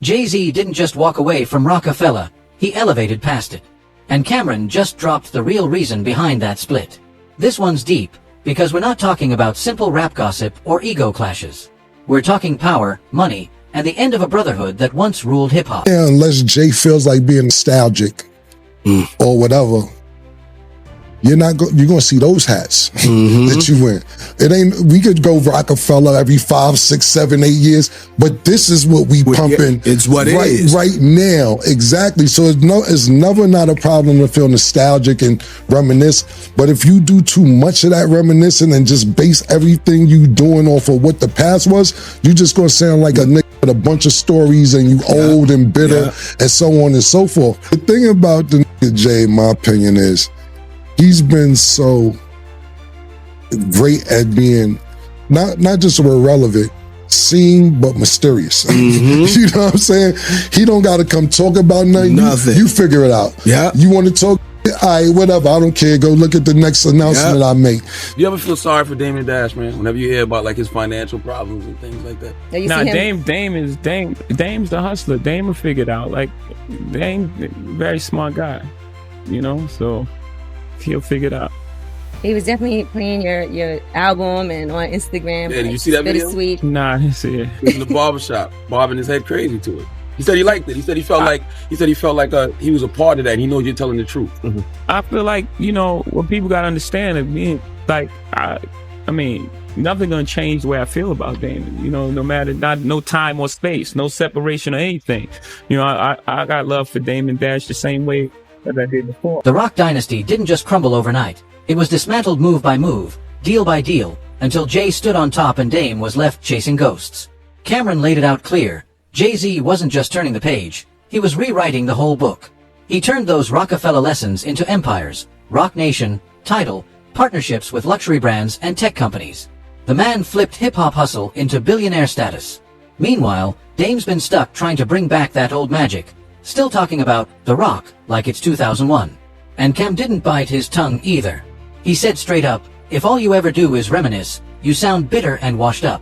Jay-Z didn't just walk away from Roc-A-Fella, he elevated past it. And Camron just dropped the real reason behind that split. This one's deep, because we're not talking about simple rap gossip or ego clashes. We're talking power, money, and the end of a brotherhood that once ruled hip-hop. Yeah, unless Jay feels like being nostalgic or whatever, you're gonna see those hats that you wear. It ain't, we could go Roc-A-Fella every 5, 6, 7, 8 years, but this is what we pumping. It's what it right, is. right now. Exactly. So it's never not a problem to feel nostalgic and reminisce. But if you do too much of that reminiscing and just base everything you doing off of what the past was, you just gonna sound like a nigga with a bunch of stories and you old and bitter and so on and so forth. The thing about the nigga Jay, in my opinion, is he's been so great at being not just irrelevant, seen but mysterious. You know what I'm saying? He don't got to come talk about nothing. You figure it out. Yeah. You want to talk? All right, whatever. I don't care. Go look at the next announcement I make. You ever feel sorry for Damon Dash, man? Whenever you hear about like his financial problems and things like that. Nah, Dame's the hustler. Dame will figure it out. Like, Dame, very smart guy, you know. So he'll figure it out. He was definitely playing your album and on Instagram. Yeah, did you see that video? Sweet. Nah, I didn't see it. He was in the barbershop, bobbing his head crazy to it. He said he liked it. He said he felt like he was a part of that. And he knows you're telling the truth. I feel like, you know, what people gotta understand is being like, I mean, nothing gonna change the way I feel about Damon. You know, no matter no time or space, no separation or anything. You know, I got love for Damon Dash the same way that I did before. The Roc dynasty didn't just crumble overnight. It was dismantled move by move, deal by deal, until Jay stood on top and Dame was left chasing ghosts. Camron laid it out clear. Jay-Z wasn't just turning the page, he was rewriting the whole book. He turned those Roc-A-Fella lessons into empires, Roc Nation, Tidal, partnerships with luxury brands and tech companies. The man flipped hip-hop hustle into billionaire status. Meanwhile, Dame's been stuck trying to bring back that old magic, still talking about The Roc like it's 2001. And Cam didn't bite his tongue either. He said straight up, if all you ever do is reminisce, you sound bitter and washed up.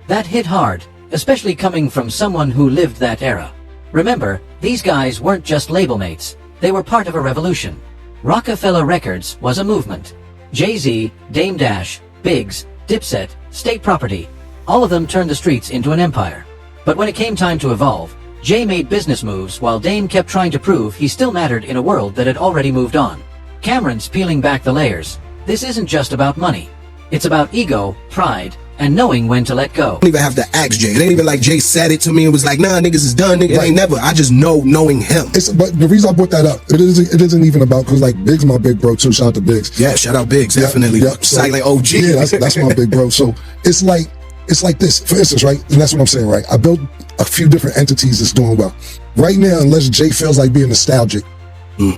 That hit hard, especially coming from someone who lived that era. Remember, these guys weren't just label mates, they were part of a revolution. Roc-A-Fella Records was a movement. Jay-Z, Dame Dash, Biggs, Dipset, State Property, all of them turned the streets into an empire. But when it came time to evolve, Jay made business moves while Dame kept trying to prove he still mattered in a world that had already moved on. Camron's peeling back the layers. This isn't just about money. It's about ego, pride, and knowing when to let go. I don't even have to ask Jay. It ain't even like Jay said it to me and was like, nah, niggas is done. Niggas ain't never. I just knowing him. But the reason I brought that up, it isn't even about, because like Biggs my big bro too. Shout out to Biggs. Yeah, shout out Biggs, definitely. Silent OG. Yeah, that's my big bro. So it's like this, for instance, right? And that's what I'm saying, right? I built a few different entities that's doing well. Right now, unless Jay feels like being nostalgic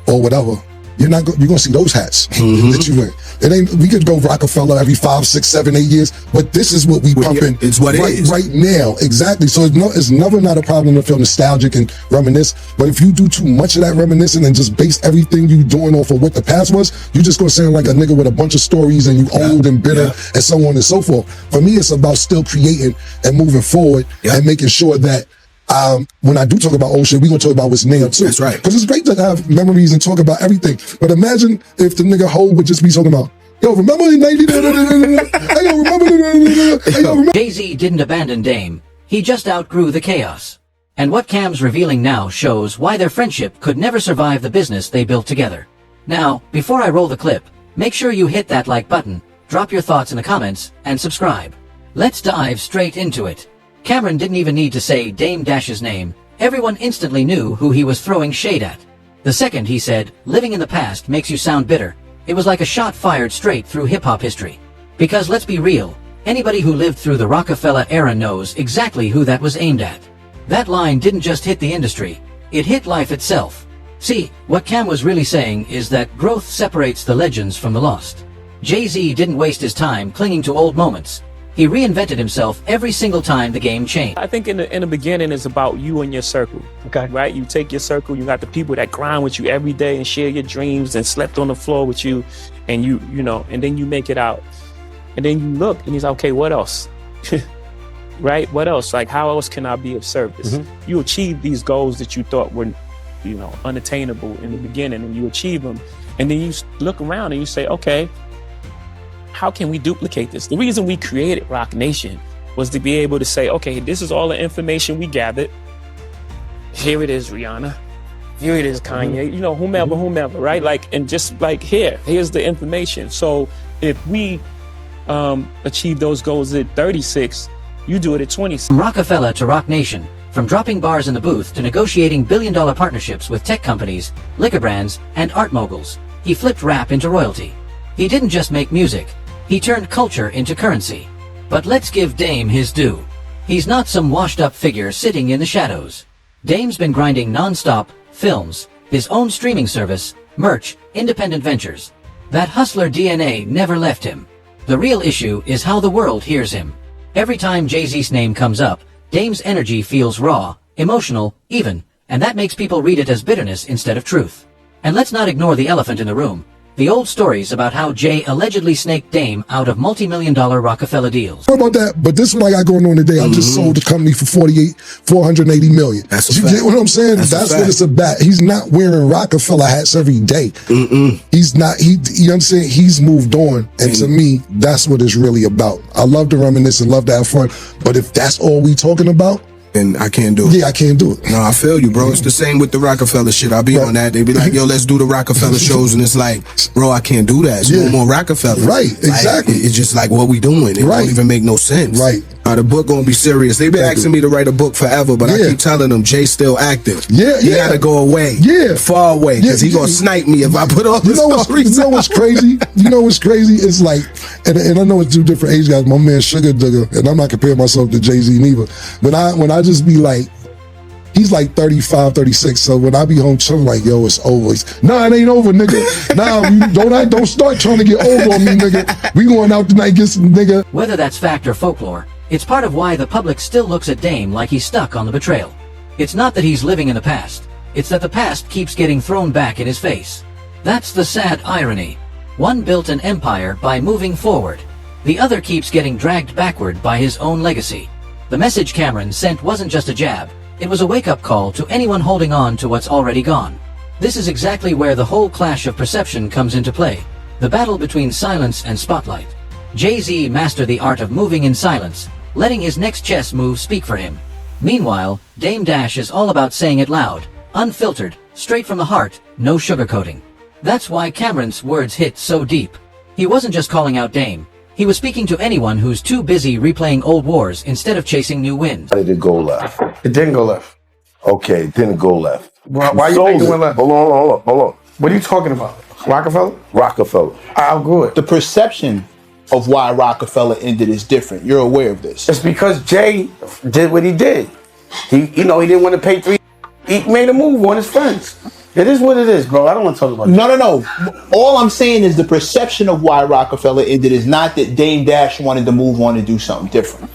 or whatever, you're gonna see those hats that you wear. It ain't, we could go Roc-A-Fella every 5, 6, 7, 8 years, but this is what we pumping. It's what it is. Right now. Exactly. So it's never not a problem to feel nostalgic and reminisce. But if you do too much of that reminiscing and just base everything you doing off of what the past was, you just gonna sound like a nigga with a bunch of stories and you old and bitter and so on and so forth. For me, it's about still creating and moving forward and making sure that when I do talk about old shit, we gonna talk about what's now too. That's right. Because it's great to have memories and talk about everything. But imagine if the nigga Ho would just be talking about, yo, remember in 90? Hey, yo, remember? Jay-Z didn't abandon Dame. He just outgrew the chaos. And what Cam's revealing now shows why their friendship could never survive the business they built together. Now, before I roll the clip, make sure you hit that like button, drop your thoughts in the comments, and subscribe. Let's dive straight into it. Camron didn't even need to say Dame Dash's name. Everyone instantly knew who he was throwing shade at. The second he said, living in the past makes you sound bitter, it was like a shot fired straight through hip-hop history. Because let's be real, anybody who lived through the Roc-A-Fella era knows exactly who that was aimed at. That line didn't just hit the industry, it hit life itself. See, what Cam was really saying is that growth separates the legends from the lost. Jay-Z didn't waste his time clinging to old moments. He reinvented himself every single time the game changed. I think in the beginning it's about you and your circle. Okay. Right? You take your circle, you got the people that grind with you every day and share your dreams and slept on the floor with you, and you know, and then you make it out. And then you look and he's like, okay, what else? right? What else? Like, how else can I be of service? You achieve these goals that you thought were, you know, unattainable in the beginning, and you achieve them. And then you look around and you say, okay, how can we duplicate this? The reason we created Roc Nation was to be able to say, okay, this is all the information we gathered. Here it is, Rihanna. Here it is, Kanye, you know, whomever, right? Like, and just like, here's the information. So if we achieve those goals at 36, you do it at 26. From Roc-A-Fella to Roc Nation, from dropping bars in the booth to negotiating billion-dollar partnerships with tech companies, liquor brands, and art moguls, he flipped rap into royalty. He didn't just make music, he turned culture into currency. But let's give Dame his due. He's not some washed-up figure sitting in the shadows. Dame's been grinding non-stop, films, his own streaming service, merch, independent ventures. That hustler DNA never left him. The real issue is how the world hears him. Every time Jay-Z's name comes up, Dame's energy feels raw, emotional, even, and that makes people read it as bitterness instead of truth. And let's not ignore the elephant in the room. The old stories about how Jay allegedly snaked Dame out of multi-million-dollar Roc-A-Fella deals. What about that? But this is what I got going on today. I just sold the company for $480 million. That's a you fact. get what I'm saying? That's what it's about. He's not wearing Roc-A-Fella hats every day. He's not, you know what I'm saying? He's moved on. And to me, that's what it's really about. I love to reminisce and love to have fun. But if that's all we talking about, and I can't do it. yeah, I can't do it. No, I feel you, bro. It's the same with the Roc-A-Fella shit. I'll be on that. They be like, yo, let's do the Roc-A-Fella shows. And it's like, bro, I can't do that. It's no more Roc-A-Fella. Right, exactly. Like, it's just like, what we doing? It don't even make no sense. Right. The book gonna be serious. They've been asking me to write a book forever, but I keep telling them Jay's still active. He gotta go away. Far away. Because he gonna snipe me if I put all this stories. You know what's crazy? You know what's crazy? It's like, and I know it's two different age guys. My man Sugar Dugger, and I'm not comparing myself to Jay-Z neither. When I just be like, he's like 35, 36. So when I be home chilling, like, yo, it's over. Nah, it ain't over, nigga. Nah, don't start trying to get over on me, nigga. We going out tonight, get some nigga. Whether that's fact or folklore, it's part of why the public still looks at Dame like he's stuck on the betrayal. It's not that he's living in the past. It's that the past keeps getting thrown back in his face. That's the sad irony. One built an empire by moving forward. The other keeps getting dragged backward by his own legacy. The message Camron sent wasn't just a jab. It was a wake-up call to anyone holding on to what's already gone. This is exactly where the whole clash of perception comes into play. The battle between silence and spotlight. Jay-Z mastered the art of moving in silence, letting his next chess move speak for him. Meanwhile, Dame Dash is all about saying it loud, unfiltered, straight from the heart, no sugarcoating. That's why Camron's words hit so deep. He wasn't just calling out Dame. He was speaking to anyone who's too busy replaying old wars instead of chasing new wins. How did it go left? It didn't go left. Okay, it didn't go left. Why you think it went left? Hold on. What are you talking about? Roc-A-Fella? Roc-A-Fella. I'll go it. The perception of why Roc-A-Fella ended is different. You're aware of this. It's because Jay did what he did. He didn't want to pay $3. He made a move on his friends. It is what it is, bro. I don't want to talk about it. No. All I'm saying is the perception of why Roc-A-Fella ended is not that Dame Dash wanted to move on and do something different.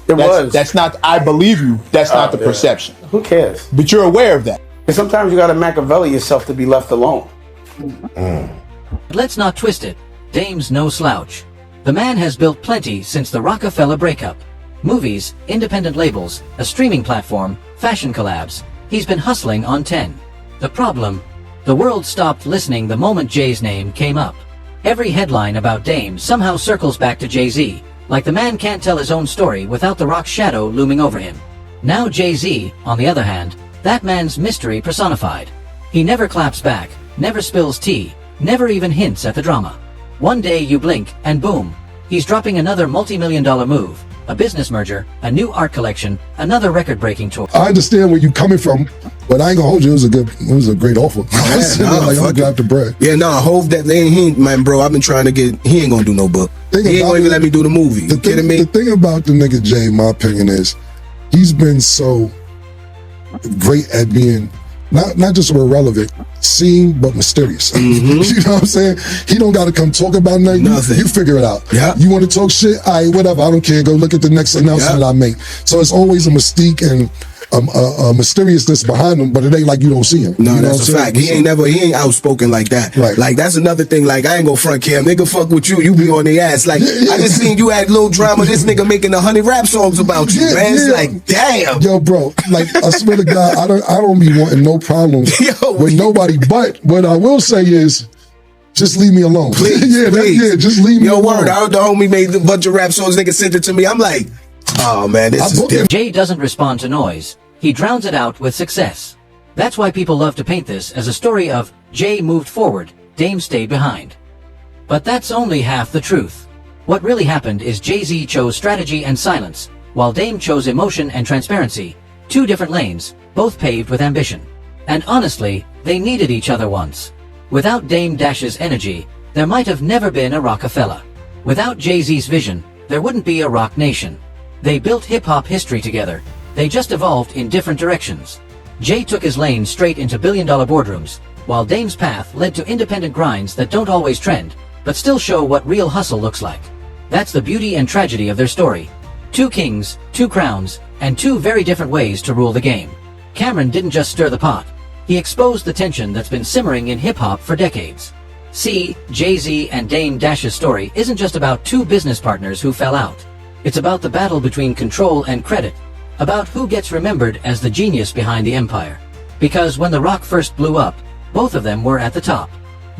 That's not, I believe you, that's not the perception. Who cares? But you're aware of that. And sometimes you got to Machiavelli yourself to be left alone. Let's not twist it. Dame's no slouch. The man has built plenty since the Roc-A-Fella breakup. Movies, independent labels, a streaming platform, fashion collabs. He's been hustling on 10. The problem? The world stopped listening the moment Jay's name came up. Every headline about Dame somehow circles back to Jay-Z, like the man can't tell his own story without the rock shadow looming over him. Now Jay-Z, on the other hand, that man's mystery personified. He never claps back, never spills tea, never even hints at the drama. One day you blink, and boom, he's dropping another multi-million-dollar move, a business merger, a new art collection, another record-breaking tour. I understand where you're coming from, but I ain't gonna hold you. It was a great offer. I'm gonna grab the bread. Yeah, I hope that man, bro, I've been trying to get, he ain't gonna do no book. He ain't gonna even let me do the movie. You kidding me? The thing about the nigga Jay, in my opinion, is he's been so great at being not just irrelevant, seen but mysterious. You know what I'm saying? He don't gotta come talk about nothing. You figure it out. You want to talk shit? All right, whatever. I don't care. Go look at the next announcement I make. So it's always a mystique, and a mysteriousness behind him, but it ain't like you don't see him. No, that's a fact. He ain't outspoken like that. Right. Like that's another thing. Like I ain't gonna front Cam. Nigga fuck with you be on the ass. Like I just seen you had little drama. This nigga making 100 rap songs about you, man. It's like damn. Yo, bro. Like I swear to God, I don't be wanting no problems with nobody. But what I will say is, just leave me alone. Please, please. Just leave me alone. Word. The homie made a bunch of rap songs. Nigga sent it to me. I'm like, oh man, this is different. Jay doesn't respond to noise. He drowns it out with success. That's why people love to paint this as a story of Jay moved forward, Dame stayed behind. But that's only half the truth. What really happened is Jay-Z chose strategy and silence, while Dame chose emotion and transparency, two different lanes, both paved with ambition. And honestly, they needed each other once. Without Dame Dash's energy, there might have never been a Roc-A-Fella. Without Jay-Z's vision, there wouldn't be a Roc Nation. They built hip-hop history together. They just evolved in different directions. Jay took his lane straight into billion-dollar boardrooms, while Dame's path led to independent grinds that don't always trend, but still show what real hustle looks like. That's the beauty and tragedy of their story. Two kings, two crowns, and two very different ways to rule the game. Camron didn't just stir the pot. He exposed the tension that's been simmering in hip-hop for decades. See, Jay-Z and Dame Dash's story isn't just about two business partners who fell out. It's about the battle between control and credit, about who gets remembered as the genius behind the empire. Because when the Roc first blew up, both of them were at the top.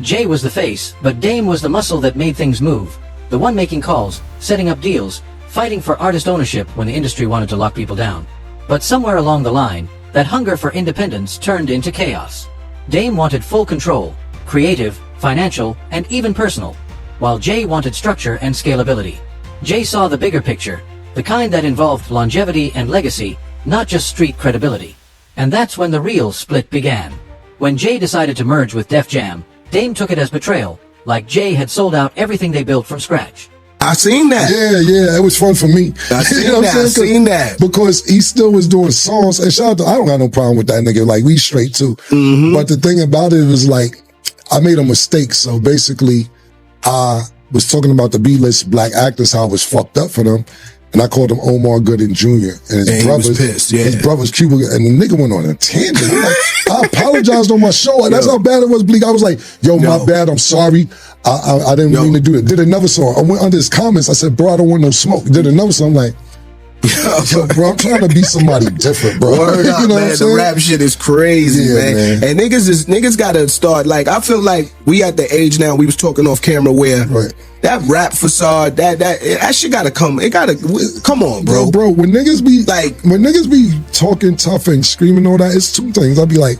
Jay was the face, but Dame was the muscle that made things move, the one making calls, setting up deals, fighting for artist ownership when the industry wanted to lock people down. But somewhere along the line, that hunger for independence turned into chaos. Dame wanted full control, creative, financial, and even personal, while Jay wanted structure and scalability. Jay saw the bigger picture, the kind that involved longevity and legacy, not just street credibility. And that's when the real split began. When Jay decided to merge with Def Jam, Dame took it as betrayal, like Jay had sold out everything they built from scratch. I seen that. Yeah, it was fun for me. I seen that. Because he still was doing songs, and shout out to, I don't got no problem with that nigga, like we straight too. But the thing about it was like, I made a mistake, so basically, I was talking about the B-list black actors, how it was fucked up for them. And I called him Omar Gooding Jr. And his brothers, he was pissed, yeah. His brother's Cuba, and the nigga went on a tangent. I'm like, I apologized on my show. That's how bad it was, Bleak. I was like, yo, my bad, I'm sorry. I didn't mean to do it. Did another song. I went under his comments. I said, bro, I don't want no smoke. Did another song. I'm like, yo, bro, I'm trying to be somebody different, bro. Word up, you know man. The rap shit is crazy, man. And niggas gotta start, like, I feel like we at the age now, we was talking off camera where that rap facade, that shit gotta come. It gotta come on, bro. Bro, when niggas be talking tough and screaming all that, it's two things. I'll be like,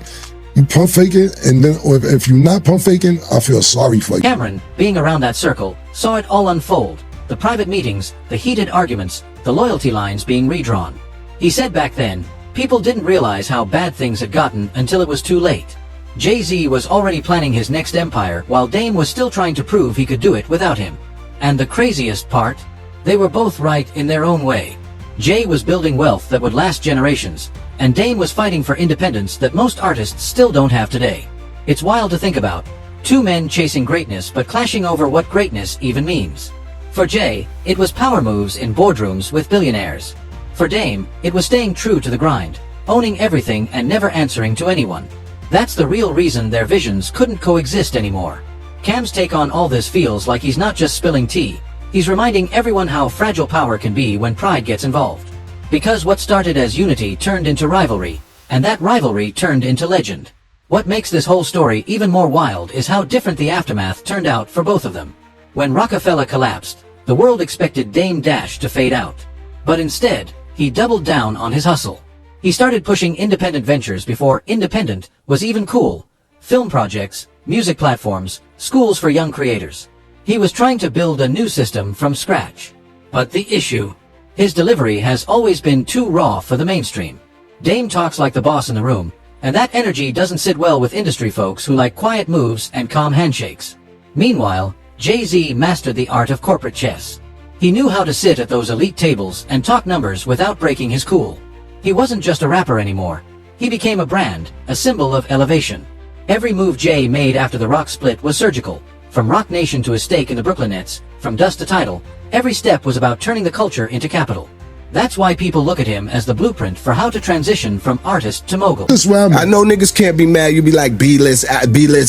you pump faking, and then or if you're not pump faking, I feel sorry for you. Camron, being around that circle, saw it all unfold. The private meetings, the heated arguments, the loyalty lines being redrawn. He said back then, people didn't realize how bad things had gotten until it was too late. Jay-Z was already planning his next empire while Dame was still trying to prove he could do it without him. And the craziest part, they were both right in their own way. Jay was building wealth that would last generations, and Dame was fighting for independence that most artists still don't have today. It's wild to think about. Two men chasing greatness but clashing over what greatness even means. For Jay, it was power moves in boardrooms with billionaires. For Dame, it was staying true to the grind, owning everything and never answering to anyone. That's the real reason their visions couldn't coexist anymore. Cam's take on all this feels like he's not just spilling tea, he's reminding everyone how fragile power can be when pride gets involved. Because what started as unity turned into rivalry, and that rivalry turned into legend. What makes this whole story even more wild is how different the aftermath turned out for both of them. When Roc-A-Fella collapsed, the world expected Dame Dash to fade out. But instead, he doubled down on his hustle. He started pushing independent ventures before independent was even cool. Film projects, music platforms, schools for young creators. He was trying to build a new system from scratch. But the issue, his delivery has always been too raw for the mainstream. Dame talks like the boss in the room, and that energy doesn't sit well with industry folks who like quiet moves and calm handshakes. Meanwhile, Jay-Z mastered the art of corporate chess. He knew how to sit at those elite tables and talk numbers without breaking his cool. He wasn't just a rapper anymore. He became a brand, a symbol of elevation. Every move Jay made after the Roc split was surgical. From Roc Nation to his stake in the Brooklyn Nets, from dust to title, every step was about turning the culture into capital. That's why people look at him as the blueprint for how to transition from artist to mogul. I know niggas can't be mad. You be like B-list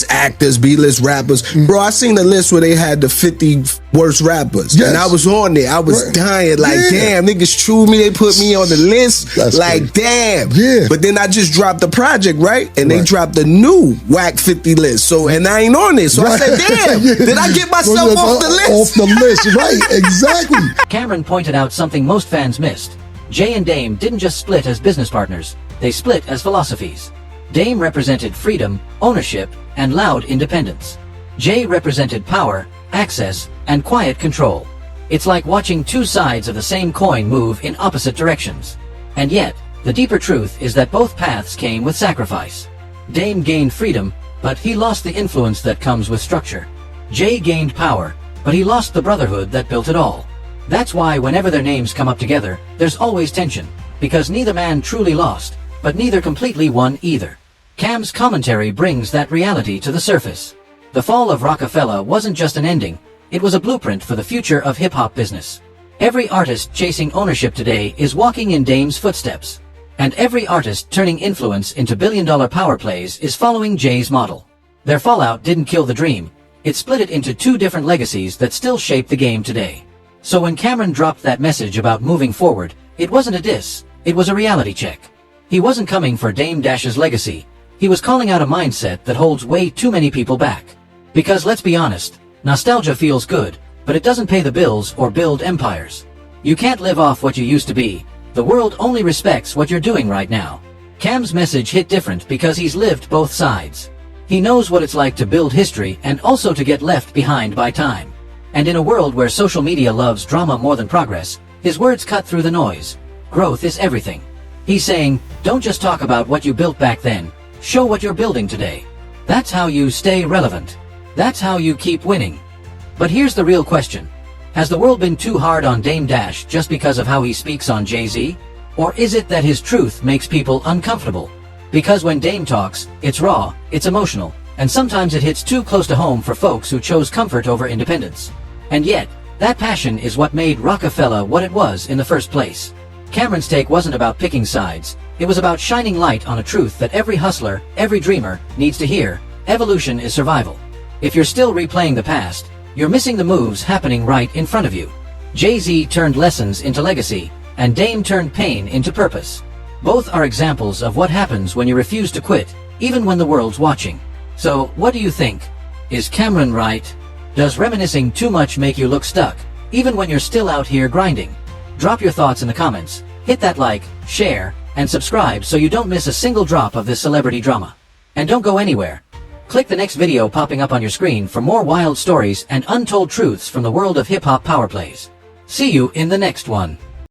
actors, B-list rappers. Bro, I seen the list where they had the 50 worst rappers. And I was on there. I was dying like, damn, niggas true me. They put me on the list. Like, damn. But then I just dropped the project, right? And they dropped the new whack 50 list. So, and I ain't on it. So I said, damn, did I get myself off the list? Off the list, right, exactly. Camron pointed out something most fans missed. Jay and Dame didn't just split as business partners, they split as philosophies. Dame represented freedom, ownership, and loud independence. Jay represented power, access, and quiet control. It's like watching two sides of the same coin move in opposite directions. And yet, the deeper truth is that both paths came with sacrifice. Dame gained freedom, but he lost the influence that comes with structure. Jay gained power, but he lost the brotherhood that built it all. That's why whenever their names come up together, there's always tension, because neither man truly lost, but neither completely won either. Cam's commentary brings that reality to the surface. The fall of Roc-A-Fella wasn't just an ending, it was a blueprint for the future of hip-hop business. Every artist chasing ownership today is walking in Dame's footsteps. And every artist turning influence into billion-dollar power plays is following Jay's model. Their fallout didn't kill the dream, it split it into two different legacies that still shape the game today. So when Camron dropped that message about moving forward, it wasn't a diss, it was a reality check. He wasn't coming for Dame Dash's legacy, he was calling out a mindset that holds way too many people back. Because let's be honest, nostalgia feels good, but it doesn't pay the bills or build empires. You can't live off what you used to be, the world only respects what you're doing right now. Cam's message hit different because he's lived both sides. He knows what it's like to build history and also to get left behind by time. And in a world where social media loves drama more than progress, his words cut through the noise. Growth is everything. He's saying, don't just talk about what you built back then, show what you're building today. That's how you stay relevant. That's how you keep winning. But here's the real question. Has the world been too hard on Dame Dash just because of how he speaks on Jay-Z? Or is it that his truth makes people uncomfortable? Because when Dame talks, it's raw, it's emotional, and sometimes it hits too close to home for folks who chose comfort over independence. And yet, that passion is what made Roc-A-Fella what it was in the first place. Camron's take wasn't about picking sides, it was about shining light on a truth that every hustler, every dreamer, needs to hear. Evolution is survival. If you're still replaying the past, you're missing the moves happening right in front of you. Jay-Z turned lessons into legacy, and Dame turned pain into purpose. Both are examples of what happens when you refuse to quit, even when the world's watching. So, what do you think? Is Camron right? Does reminiscing too much make you look stuck, even when you're still out here grinding? Drop your thoughts in the comments, hit that like, share, and subscribe so you don't miss a single drop of this celebrity drama. And don't go anywhere. Click the next video popping up on your screen for more wild stories and untold truths from the world of hip-hop power plays. See you in the next one.